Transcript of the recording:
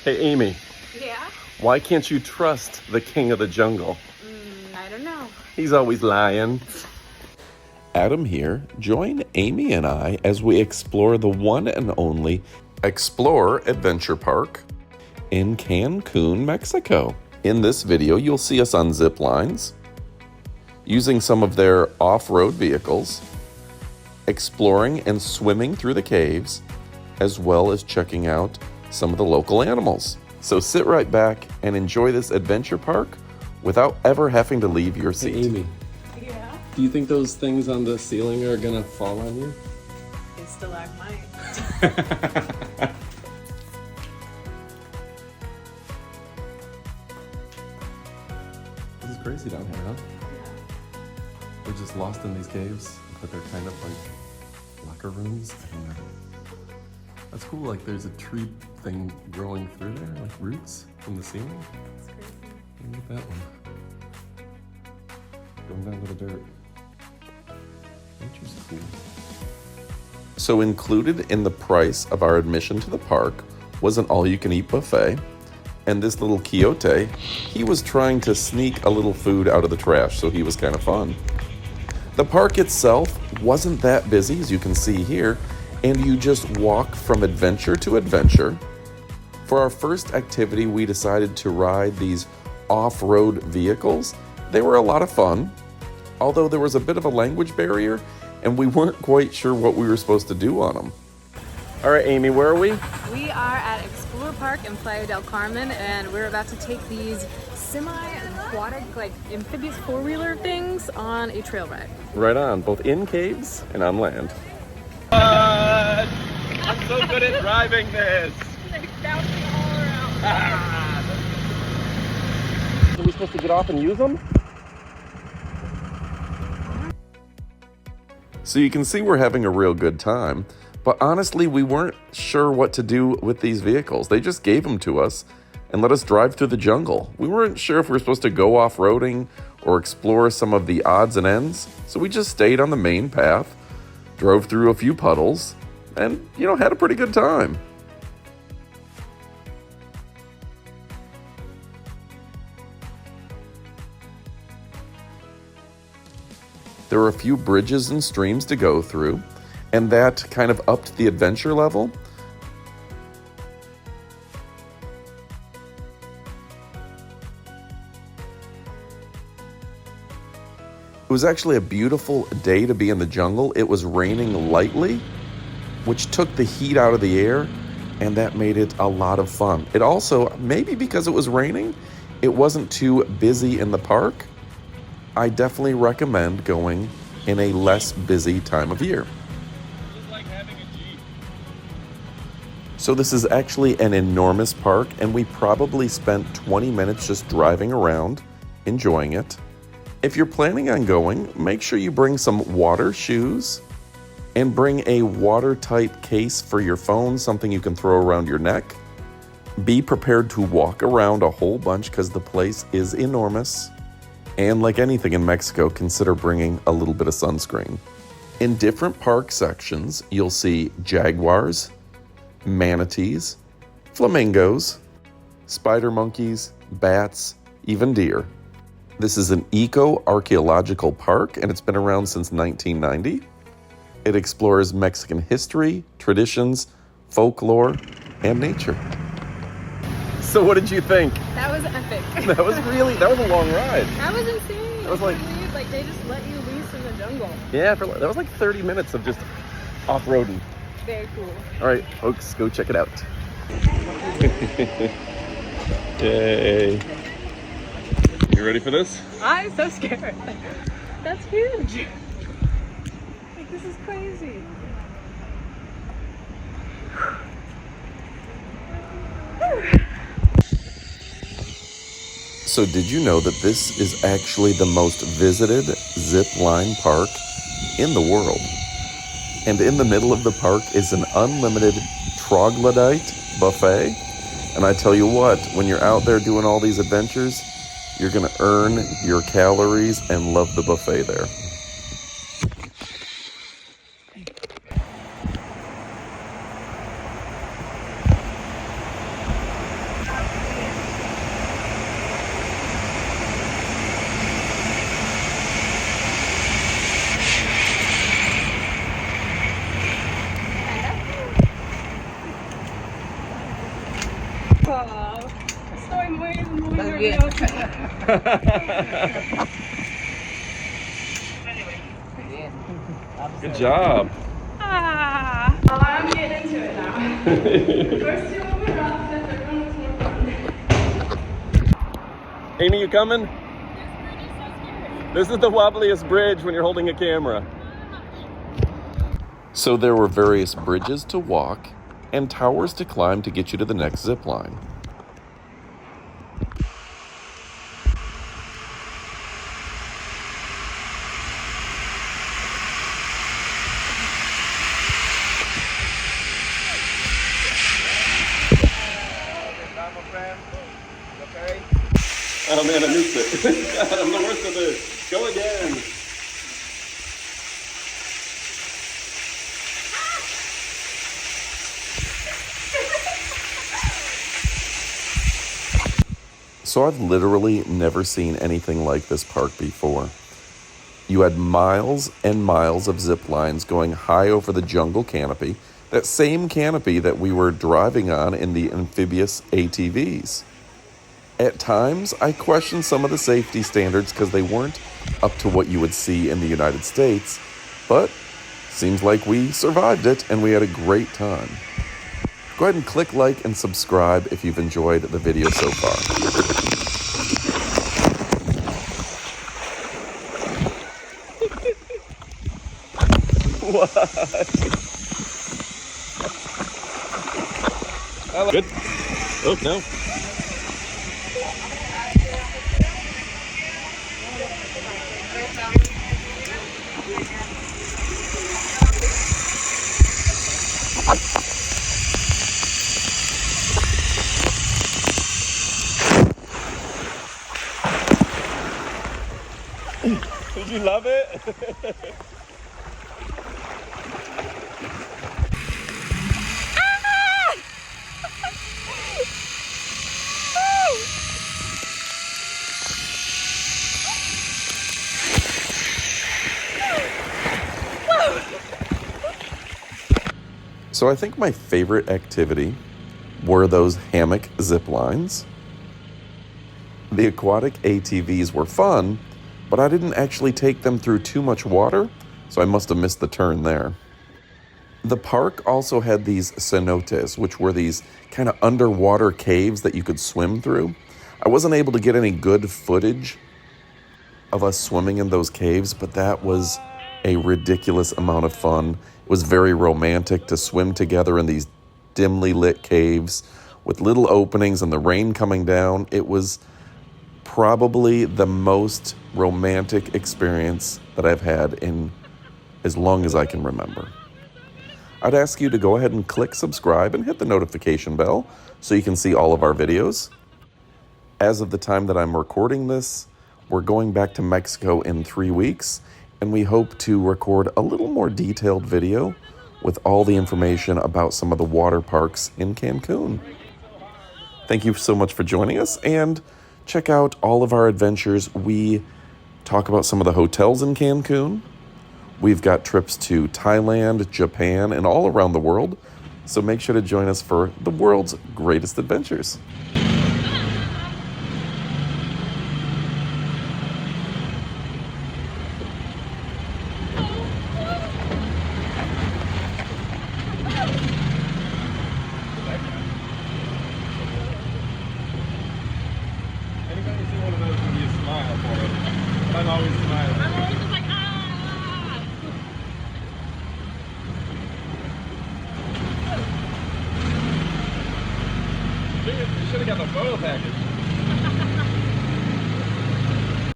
Hey, Amy, Yeah? why can't you trust the king of the jungle? I don't know. He's always lying. Adam here. Join Amy and I as we explore the one and only Xplor Adventure Park in Cancun, Mexico. In this video, you'll see us on zip lines, using some of their off-road vehicles, exploring and swimming through the caves, as well as checking out some of the local animals. So sit right back and enjoy this adventure park without ever having to leave your seat. Hey, Amy, Yeah? do you think those things on the ceiling are gonna fall on you? They stalagmite. This is crazy down here, huh? We're just lost in these caves, but they're kind of like locker rooms. I don't know. That's cool, like there's a tree thing growing through there, like roots from the ceiling. That's crazy. Look at that one. Going down to the dirt. Nature's cool. So included in the price of our admission to the park was an all-you-can-eat buffet. And this little Quixote, he was trying to sneak a little food out of the trash, so he was kind of fun. The park itself wasn't that busy, as you can see here, and you just walk from adventure to adventure. For our first activity, we decided to ride these off-road vehicles. They were a lot of fun, although there was a bit of a language barrier, and we weren't quite sure what we were supposed to do on them. All right, Amy, where are we? We are at Xplor Park in Playa del Carmen, and we're about to take these semi-aquatic, like amphibious four-wheeler things on a trail ride. Right on, both in caves and on land. I'm so good at driving this. They're bouncing all around. Are we supposed to get off and use them? So you can see we're having a real good time, but honestly, we weren't sure what to do with these vehicles. They just gave them to us and let us drive through the jungle. We weren't sure if we were supposed to go off-roading or explore some of the odds and ends, so we just stayed on the main path, drove through a few puddles, and, had a pretty good time. There were a few bridges and streams to go through, and that kind of upped the adventure level. It was actually a beautiful day to be in the jungle. It was raining lightly, which took the heat out of the air, and that made it a lot of fun. It also, maybe because it was raining, it wasn't too busy in the park. I definitely recommend going in a less busy time of year. It's like having a Jeep. So this is actually an enormous park, and we probably spent 20 minutes just driving around, enjoying it. If you're planning on going, make sure you bring some water shoes and bring a watertight case for your phone, something you can throw around your neck. Be prepared to walk around a whole bunch because the place is enormous. And like anything in Mexico, consider bringing a little bit of sunscreen. In different park sections, you'll see jaguars, manatees, flamingos, spider monkeys, bats, even deer. This is an eco-archaeological park, and it's been around since 1990. It explores Mexican history, traditions, folklore, and nature. So what did you think? That was epic. That was a long ride. That was insane. That was like- like they just let you loose in the jungle. Yeah, that was like 30 minutes of just off-roading. Very cool. All right, folks, go check it out. Yay. You ready for this? I'm so scared. That's huge. Like, this is crazy. So did you know that this is actually the most visited zip line park in the world? And in the middle of the park is an unlimited troglodyte buffet. And I tell you what, when you're out there doing all these adventures, you're gonna earn your calories and love the buffet there. Estoy muy bien. nerviosa. Good job. Well, I'm getting into it now. First two were rough, the third one was more fun. Amy, you coming? This is the wobbliest bridge when you're holding a camera. So there were various bridges to walk and towers to climb to get you to the next zip line. Oh man, I missed it. God, I'm the worst at this. Go again. So I've literally never seen anything like this park before. You had miles and miles of zip lines going high over the jungle canopy, that same canopy that we were driving on in the amphibious ATVs. At times, I questioned some of the safety standards because they weren't up to what you would see in the United States, but seems like we survived it and we had a great time. Go ahead and click like and subscribe if you've enjoyed the video so far. What? Good. Oh, no. Did you love it? So I think my favorite activity were those hammock zip lines. The aquatic ATVs were fun, but I didn't actually take them through too much water, so I must have missed the turn there. The park also had these cenotes, which were these kind of underwater caves that you could swim through. I wasn't able to get any good footage of us swimming in those caves, but that was a ridiculous amount of fun. It was very romantic to swim together in these dimly lit caves with little openings and the rain coming down. It was probably the most romantic experience that I've had in as long as I can remember. I'd ask you to go ahead and click subscribe and hit the notification bell so you can see all of our videos. As of the time that I'm recording this, we're going back to Mexico in 3 weeks, and we hope to record a little more detailed video with all the information about some of the water parks in Cancun. Thank you so much for joining us, and check out all of our adventures. We talk about some of the hotels in Cancun. We've got trips to Thailand, Japan, and all around the world, so make sure to join us for the world's greatest adventures. Anytime you see one of those, you smile for it. I'm always smiling. I'm always just like, ah! You should have got the photo package.